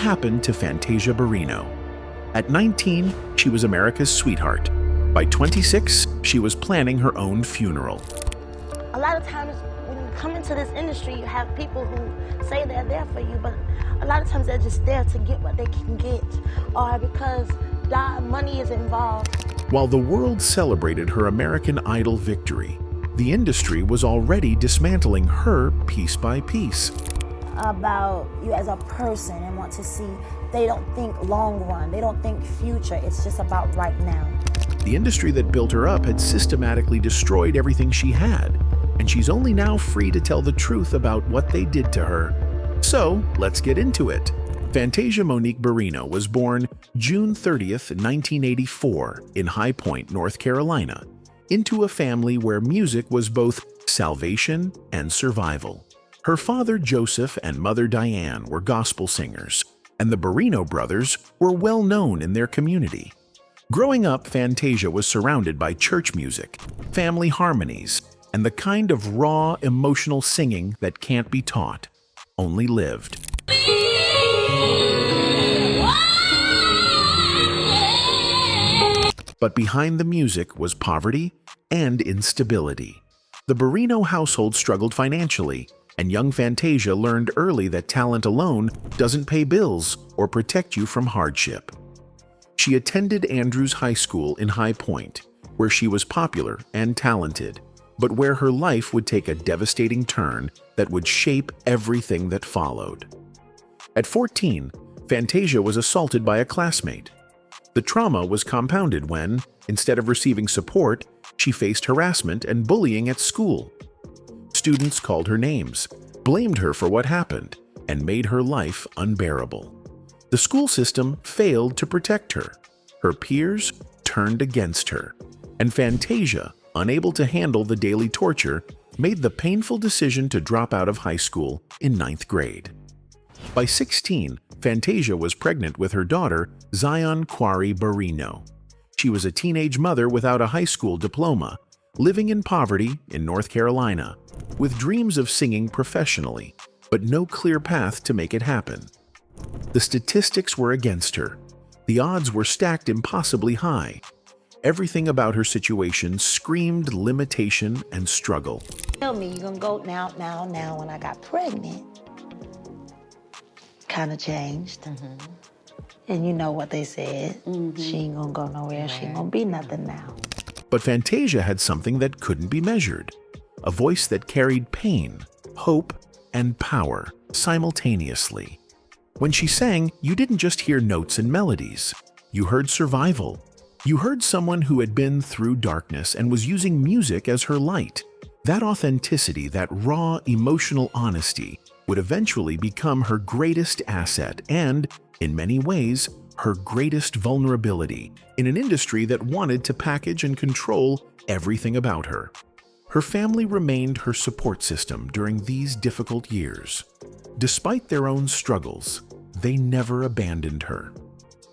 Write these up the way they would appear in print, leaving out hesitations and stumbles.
happened to Fantasia Barrino? At 19, she was America's sweetheart. By 26, she was planning her own funeral. A lot of times when you come into this industry, you have people who say they're there for you, but a lot of times they're just there to get what they can get, or because money is involved. While the world celebrated her American Idol victory, the industry was already dismantling her piece by piece. About you as a person and want to see, they don't think long run, they don't think future, it's just about right now. The industry that built her up had systematically destroyed everything she had, and she's only now free to tell the truth about what they did to her. So, let's get into it. Fantasia Monique Barrino was born June 30th, 1984, in High Point, North Carolina, into a family where music was both salvation and survival. Her father Joseph and mother Diane were gospel singers, and the Barrino brothers were well known in their community. Growing up, Fantasia was surrounded by church music, family harmonies, and the kind of raw, emotional singing that can't be taught, only lived. But behind the music was poverty and instability. The Barrino household struggled financially, and young Fantasia learned early that talent alone doesn't pay bills or protect you from hardship. She attended Andrews High School in High Point, where she was popular and talented, but where her life would take a devastating turn that would shape everything that followed. At 14, Fantasia was assaulted by a classmate. The trauma was compounded when, instead of receiving support, she faced harassment and bullying at school. Students called her names, blamed her for what happened, and made her life unbearable. The school system failed to protect her. Her peers turned against her, and Fantasia, unable to handle the daily torture, made the painful decision to drop out of high school in 9th grade. By 16, Fantasia was pregnant with her daughter, Zion Quarry Barrino. She was a teenage mother without a high school diploma, living in poverty in North Carolina, with dreams of singing professionally, but no clear path to make it happen. The statistics were against her. The odds were stacked impossibly high. Everything about her situation screamed limitation and struggle. Tell me, you're gonna go now, when I got pregnant, kind of changed. And you know what they said, she ain't gonna go nowhere, she ain't gonna be nothing now. But Fantasia had something that couldn't be measured, a voice that carried pain, hope, and power simultaneously. When she sang, you didn't just hear notes and melodies. You heard survival. You heard someone who had been through darkness and was using music as her light. That authenticity, that raw emotional honesty, would eventually become her greatest asset and, in many ways, her greatest vulnerability in an industry that wanted to package and control everything about her. Her family remained her support system during these difficult years. Despite their own struggles, they never abandoned her.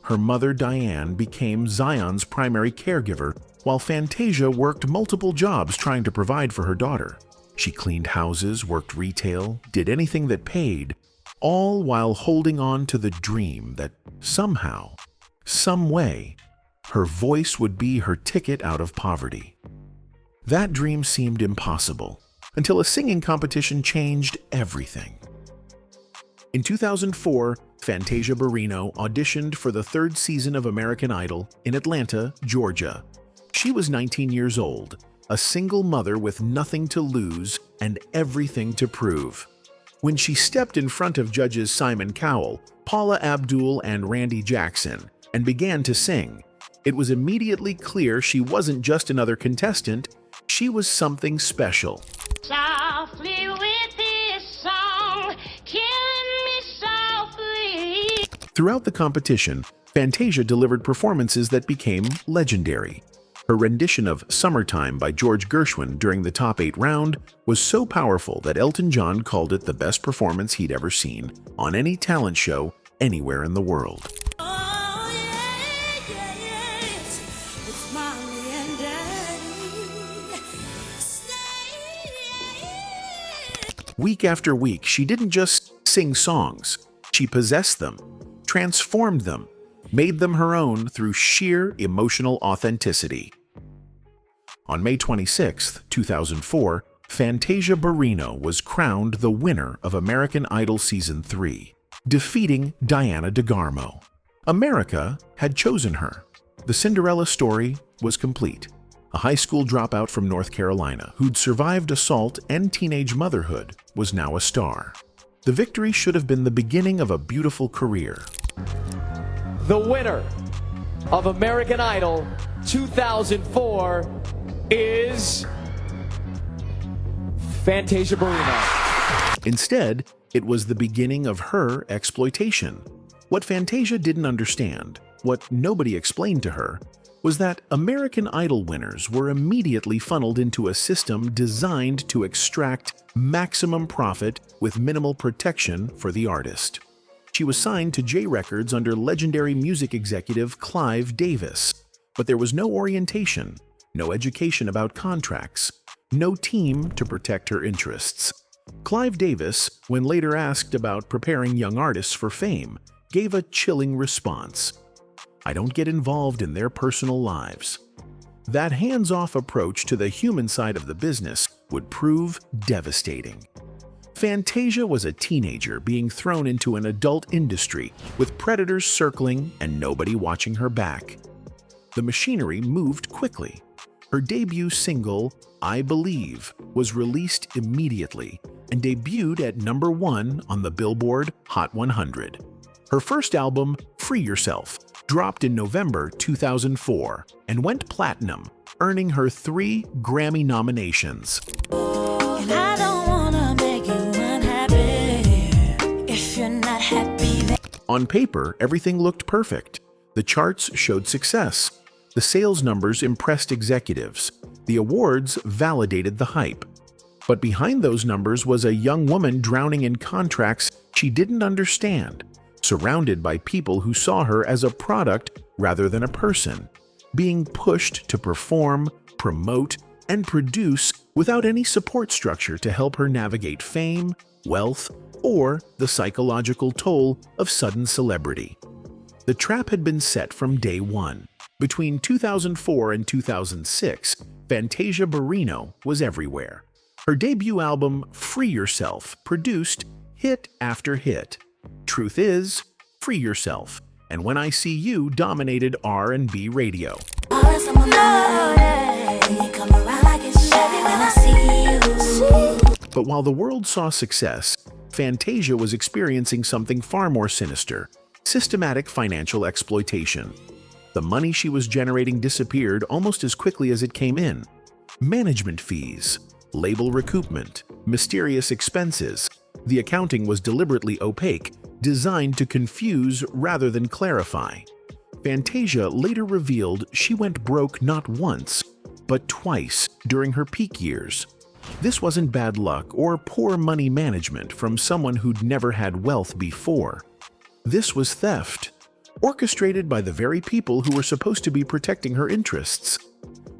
Her mother, Diane, became Zion's primary caregiver, while Fantasia worked multiple jobs trying to provide for her daughter. She cleaned houses, worked retail, did anything that paid, all while holding on to the dream that somehow, some way, her voice would be her ticket out of poverty. That dream seemed impossible until a singing competition changed everything. In 2004, Fantasia Barrino auditioned for the 3rd season of American Idol in Atlanta, Georgia. She was 19 years old, a single mother with nothing to lose and everything to prove. When she stepped in front of judges Simon Cowell, Paula Abdul, and Randy Jackson and began to sing, it was immediately clear she wasn't just another contestant, she was something special. Softly with this song, killing me softly. Throughout the competition, Fantasia delivered performances that became legendary. Her rendition of Summertime by George Gershwin during the top 8 round was so powerful that Elton John called it the best performance he'd ever seen on any talent show anywhere in the world. Week after week, she didn't just sing songs, she possessed them. transformed them, made them her own through sheer emotional authenticity. On May 26, 2004, Fantasia Barrino was crowned the winner of American Idol Season 3, defeating Diana DeGarmo. America had chosen her. The Cinderella story was complete. A high school dropout from North Carolina who'd survived assault and teenage motherhood was now a star. The victory should have been the beginning of a beautiful career. The winner of American Idol 2004 is Fantasia Barrino. Instead, it was the beginning of her exploitation. What Fantasia didn't understand, what nobody explained to her, was that American Idol winners were immediately funneled into a system designed to extract maximum profit with minimal protection for the artist. She was signed to J Records under legendary music executive Clive Davis, but there was no orientation, no education about contracts, no team to protect her interests. Clive Davis, when later asked about preparing young artists for fame, gave a chilling response. "I don't get involved in their personal lives." That hands-off approach to the human side of the business would prove devastating. Fantasia was a teenager being thrown into an adult industry with predators circling and nobody watching her back. The machinery moved quickly. Her debut single, I Believe, was released immediately and debuted at #1 on the Billboard Hot 100. Her first album, Free Yourself, dropped in November 2004 and went platinum, earning her 3 Grammy nominations. And I don't wanna make you unhappy if you're not happy. On paper, everything looked perfect. The charts showed success. The sales numbers impressed executives. The awards validated the hype. But behind those numbers was a young woman drowning in contracts she didn't understand, surrounded by people who saw her as a product rather than a person, being pushed to perform, promote, and produce without any support structure to help her navigate fame, wealth, or the psychological toll of sudden celebrity. The trap had been set from day one. Between 2004 and 2006, Fantasia Barrino was everywhere. Her debut album, Free Yourself, produced hit after hit. Truth Is, Free Yourself, and When I See You dominated R&B radio. But while the world saw success, Fantasia was experiencing something far more sinister: systematic financial exploitation. The money she was generating disappeared almost as quickly as it came in. Management fees, label recoupment, mysterious expenses. The accounting was deliberately opaque, designed to confuse rather than clarify. Fantasia later revealed she went broke not once, but twice during her peak years. This wasn't bad luck or poor money management from someone who'd never had wealth before. This was theft, orchestrated by the very people who were supposed to be protecting her interests.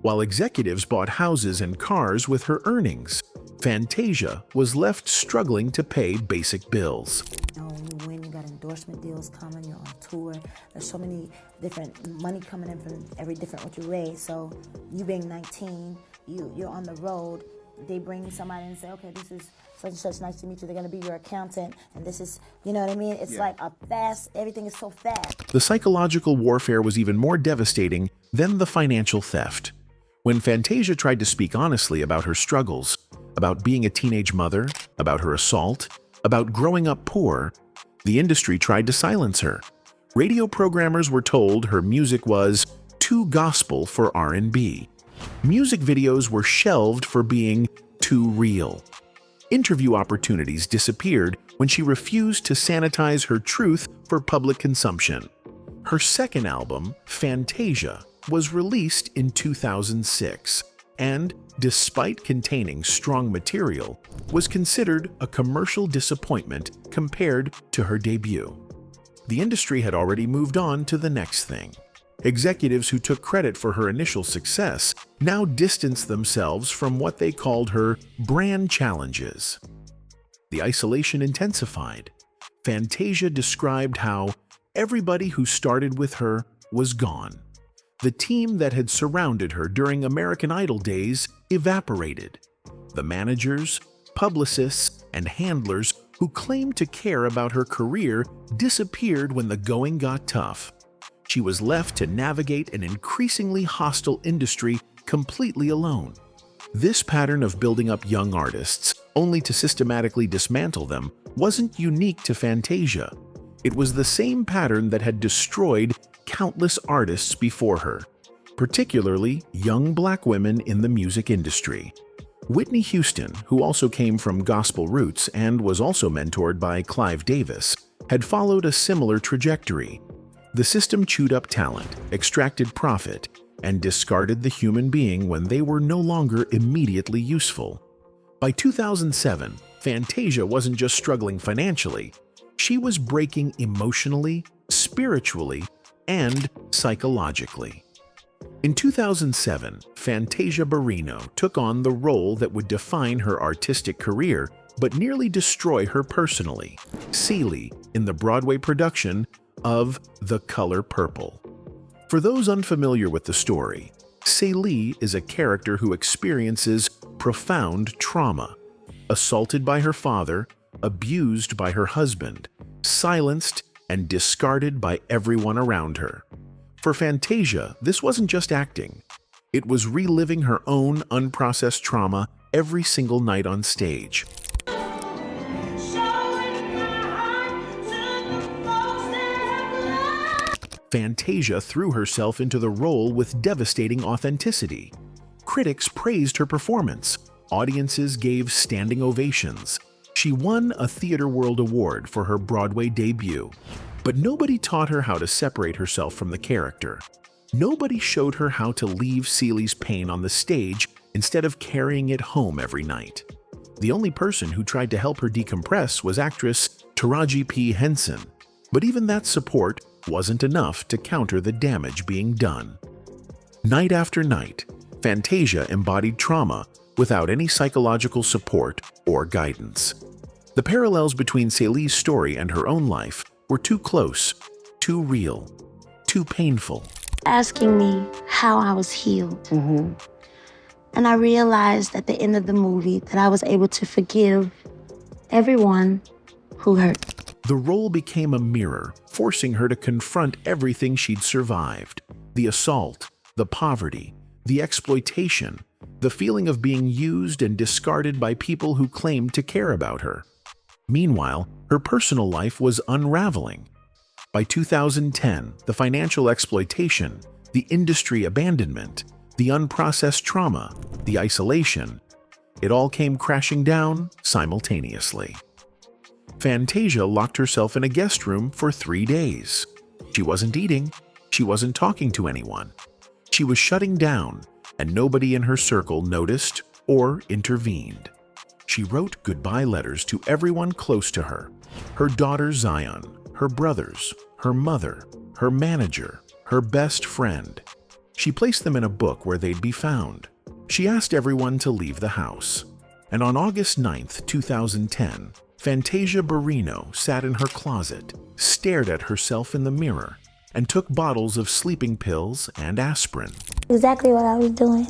While executives bought houses and cars with her earnings, Fantasia was left struggling to pay basic bills. You know, when you win, you got endorsement deals coming, you're on tour. There's so many different money coming in from every different what you raise. So you being 19, you're on the road. They bring somebody and say, okay, this is such and such, nice to meet you. They're gonna be your accountant, and this is, you know what I mean? It's like a fast, everything is so fast. The psychological warfare was even more devastating than the financial theft. When Fantasia tried to speak honestly about her struggles, about being a teenage mother, about her assault, about growing up poor, the industry tried to silence her. Radio programmers were told her music was too gospel for R&B. Music videos were shelved for being too real. Interview opportunities disappeared when she refused to sanitize her truth for public consumption. Her second album, Fantasia, was released in 2006, and, despite containing strong material, was considered a commercial disappointment compared to her debut. The industry had already moved on to the next thing. Executives who took credit for her initial success now distanced themselves from what they called her brand challenges. The isolation intensified. Fantasia described how Everybody who started with her was gone. The team that had surrounded her during American Idol days evaporated. The managers, publicists, and handlers who claimed to care about her career disappeared when the going got tough. She was left to navigate an increasingly hostile industry completely alone. This pattern of building up young artists, only to systematically dismantle them, wasn't unique to Fantasia. It was the same pattern that had destroyed countless artists before her, particularly young black women in the music industry. Whitney Houston, who also came from gospel roots and was also mentored by Clive Davis, had followed a similar trajectory. The system chewed up talent, extracted profit, and discarded the human being when they were no longer immediately useful. By 2007, Fantasia wasn't just struggling financially, she was breaking emotionally, spiritually, and psychologically. In 2007, Fantasia Barrino took on the role that would define her artistic career but nearly destroy her personally, Celie, in the Broadway production of The Color Purple. For those unfamiliar with the story, Celie is a character who experiences profound trauma. Assaulted by her father, abused by her husband, silenced and discarded by everyone around her. For Fantasia, this wasn't just acting. It was reliving her own unprocessed trauma every single night on stage. Fantasia threw herself into the role with devastating authenticity. Critics praised her performance. Audiences gave standing ovations. She won a Theatre World Award for her Broadway debut. But nobody taught her how to separate herself from the character. Nobody showed her how to leave Celie's pain on the stage instead of carrying it home every night. The only person who tried to help her decompress was actress Taraji P. Henson. But even that support wasn't enough to counter the damage being done. Night after night, Fantasia embodied trauma without any psychological support or guidance. The parallels between Celie's story and her own life were too close, too real, too painful. Asking me how I was healed. And I realized at the end of the movie that I was able to forgive everyone who hurt. The role became a mirror, forcing her to confront everything she'd survived. The assault, the poverty, the exploitation, the feeling of being used and discarded by people who claimed to care about her. Meanwhile, her personal life was unraveling. By 2010, the financial exploitation, the industry abandonment, the unprocessed trauma, the isolation, it all came crashing down simultaneously. Fantasia locked herself in a guest room for 3 days. She wasn't eating, she wasn't talking to anyone. She was shutting down, and nobody in her circle noticed or intervened. She wrote goodbye letters to everyone close to her: her daughter Zion, her brothers, her mother, her manager, her best friend. She placed them in a book where they'd be found. She asked everyone to leave the house. And on August 9th, 2010, Fantasia Barrino sat in her closet, stared at herself in the mirror, and took bottles of sleeping pills and aspirin. Exactly what I was doing.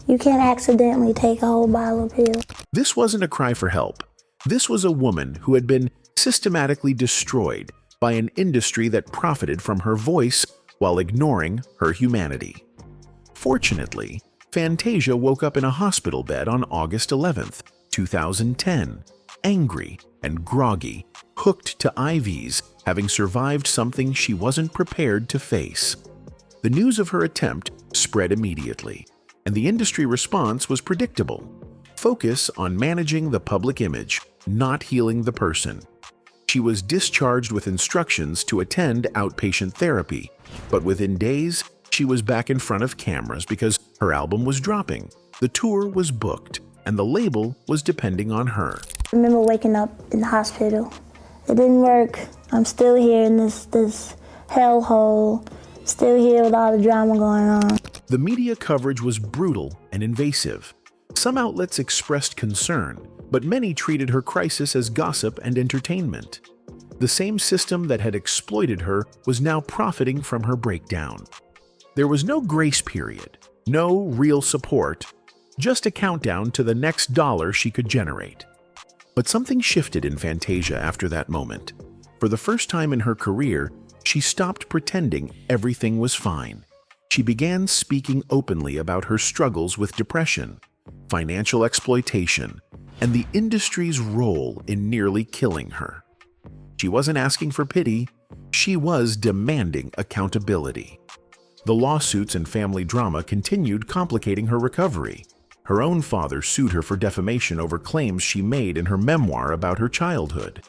You can't accidentally take a whole bottle of pills. This wasn't a cry for help. This was a woman who had been systematically destroyed by an industry that profited from her voice while ignoring her humanity. Fortunately, Fantasia woke up in a hospital bed on August 11th, 2010, angry and groggy, hooked to IVs, having survived something she wasn't prepared to face. The news of her attempt spread immediately, and the industry response was predictable. Focus on managing the public image, not healing the person. She was discharged with instructions to attend outpatient therapy, but within days, she was back in front of cameras because her album was dropping, the tour was booked, and the label was depending on her. I remember waking up in the hospital. It didn't work. I'm still here in this hellhole, still here with all the drama going on. The media coverage was brutal and invasive. Some outlets expressed concern, but many treated her crisis as gossip and entertainment. The same system that had exploited her was now profiting from her breakdown. There was no grace period, no real support, just a countdown to the next dollar she could generate. But something shifted in Fantasia after that moment. For the first time in her career, she stopped pretending everything was fine. She began speaking openly about her struggles with depression, financial exploitation, and the industry's role in nearly killing her. She wasn't asking for pity, she was demanding accountability. The lawsuits and family drama continued complicating her recovery. Her own father sued her for defamation over claims she made in her memoir about her childhood.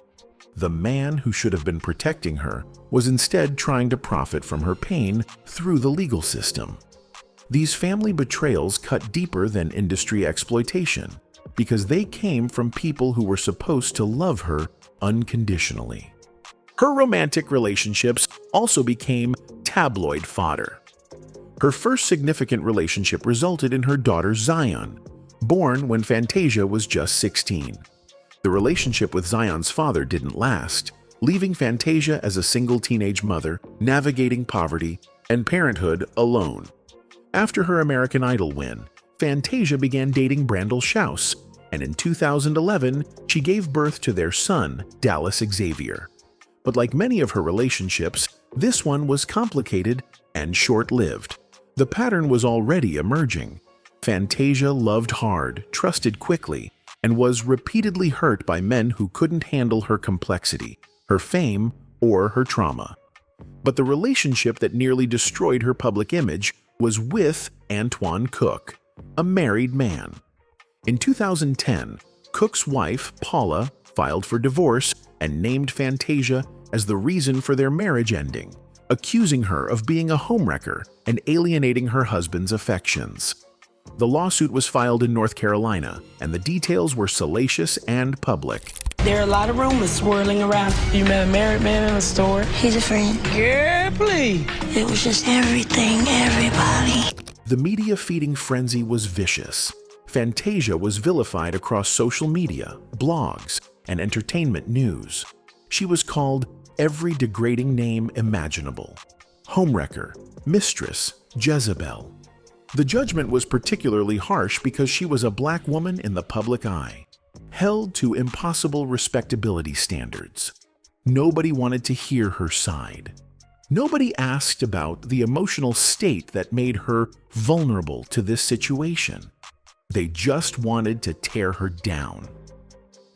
The man who should have been protecting her was instead trying to profit from her pain through the legal system. These family betrayals cut deeper than industry exploitation because they came from people who were supposed to love her unconditionally. Her romantic relationships also became tabloid fodder. Her first significant relationship resulted in her daughter Zion, born when Fantasia was just 16. The relationship with Zion's father didn't last, leaving Fantasia as a single teenage mother, navigating poverty and parenthood alone. After her American Idol win, Fantasia began dating Brandel Schaus, and in 2011, she gave birth to their son, Dallas Xavier. But like many of her relationships, this one was complicated and short-lived. The pattern was already emerging. Fantasia loved hard, trusted quickly, and was repeatedly hurt by men who couldn't handle her complexity, her fame, or her trauma. But the relationship that nearly destroyed her public image was with Antoine Cook, a married man. In 2010, Cook's wife, Paula, filed for divorce and named Fantasia as the reason for their marriage ending, accusing her of being a homewrecker and alienating her husband's affections. The lawsuit was filed in North Carolina, and the details were salacious and public. There are a lot of rumors swirling around. You met a married man in a store? He's a friend. Girl, please. It was just everything, everybody. The media-feeding frenzy was vicious. Fantasia was vilified across social media, blogs, and entertainment news. She was called every degrading name imaginable: homewrecker, mistress, Jezebel. The judgment was particularly harsh because she was a black woman in the public eye, held to impossible respectability standards. Nobody wanted to hear her side. Nobody asked about the emotional state that made her vulnerable to this situation. They just wanted to tear her down.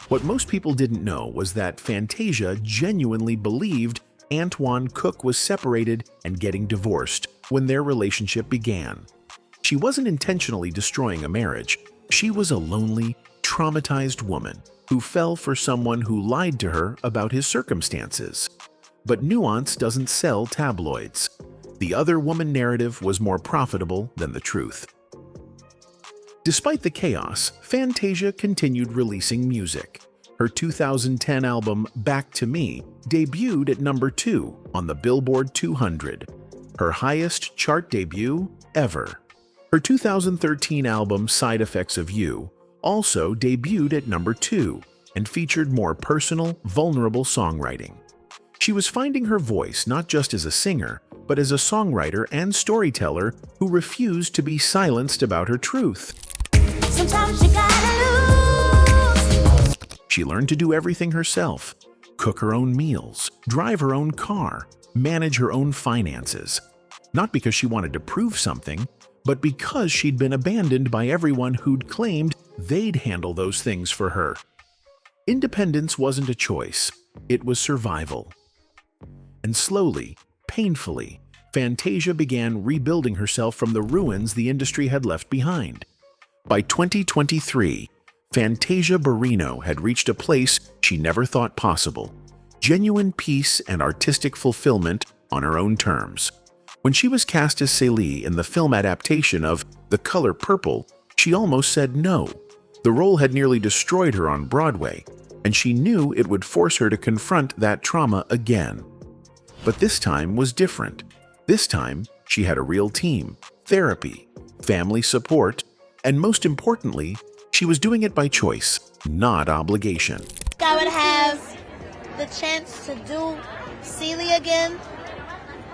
What most people didn't know was that Fantasia genuinely believed Antoine Cook was separated and getting divorced when their relationship began. She wasn't intentionally destroying a marriage. She was a lonely, traumatized woman who fell for someone who lied to her about his circumstances. But nuance doesn't sell tabloids. The other woman narrative was more profitable than the truth. Despite the chaos, Fantasia continued releasing music. Her 2010 album, Back to Me, debuted at number 2 on the Billboard 200, her highest chart debut ever. Her 2013 album, Side Effects of You, also debuted at number 2 and featured more personal, vulnerable songwriting. She was finding her voice not just as a singer, but as a songwriter and storyteller who refused to be silenced about her truth. Sometimes you gotta lose. She learned to do everything herself: cook her own meals, drive her own car, manage her own finances. Not because she wanted to prove something, but because she'd been abandoned by everyone who'd claimed they'd handle those things for her. Independence wasn't a choice, it was survival. And slowly, painfully, Fantasia began rebuilding herself from the ruins the industry had left behind. By 2023, Fantasia Barrino had reached a place she never thought possible: genuine peace and artistic fulfillment on her own terms. When she was cast as Celie in the film adaptation of The Color Purple, she almost said no. The role had nearly destroyed her on Broadway, and she knew it would force her to confront that trauma again. But this time was different. This time, she had a real team, therapy, family support, and most importantly, she was doing it by choice, not obligation. I would have the chance to do Celie again.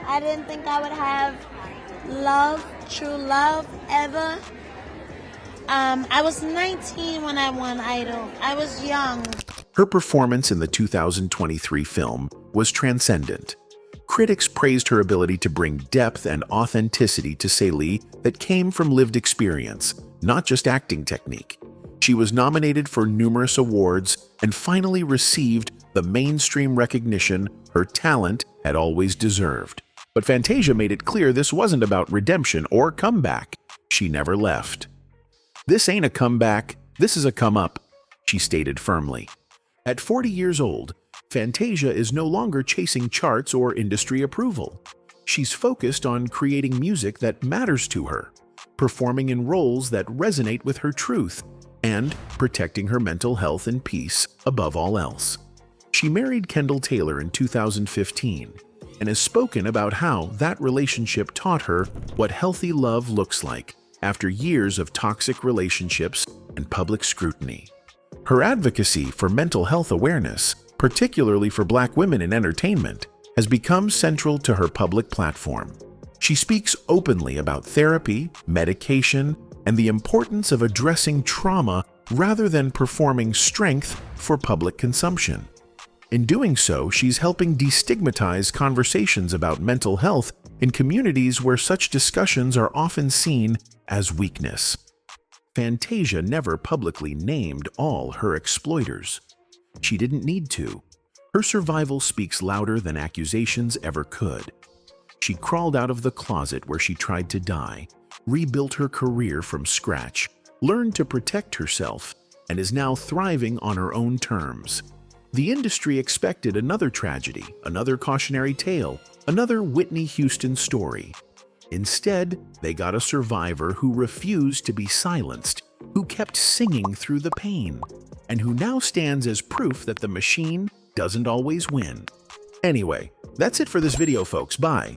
I didn't think I would have love, true love, ever. I was 19 when I won Idol. I was young. Her performance in the 2023 film was transcendent. Critics praised her ability to bring depth and authenticity to Celie that came from lived experience, not just acting technique. She was nominated for numerous awards and finally received the mainstream recognition her talent had always deserved. But Fantasia made it clear this wasn't about redemption or comeback. She never left. "This ain't a comeback, this is a come-up," she stated firmly. At 40 years old, Fantasia is no longer chasing charts or industry approval. She's focused on creating music that matters to her, performing in roles that resonate with her truth, and protecting her mental health and peace above all else. She married Kendall Taylor in 2015 and has spoken about how that relationship taught her what healthy love looks like after years of toxic relationships and public scrutiny. Her advocacy for mental health awareness, particularly for Black women in entertainment, has become central to her public platform. She speaks openly about therapy, medication, and the importance of addressing trauma rather than performing strength for public consumption. In doing so, she's helping destigmatize conversations about mental health in communities where such discussions are often seen as weakness. Fantasia never publicly named all her exploiters. She didn't need to. Her survival speaks louder than accusations ever could. She crawled out of the closet where she tried to die, rebuilt her career from scratch, learned to protect herself, and is now thriving on her own terms. The industry expected another tragedy, another cautionary tale, another Whitney Houston story. Instead, they got a survivor who refused to be silenced, who kept singing through the pain, and who now stands as proof that the machine doesn't always win. Anyway, that's it for this video, folks. Bye.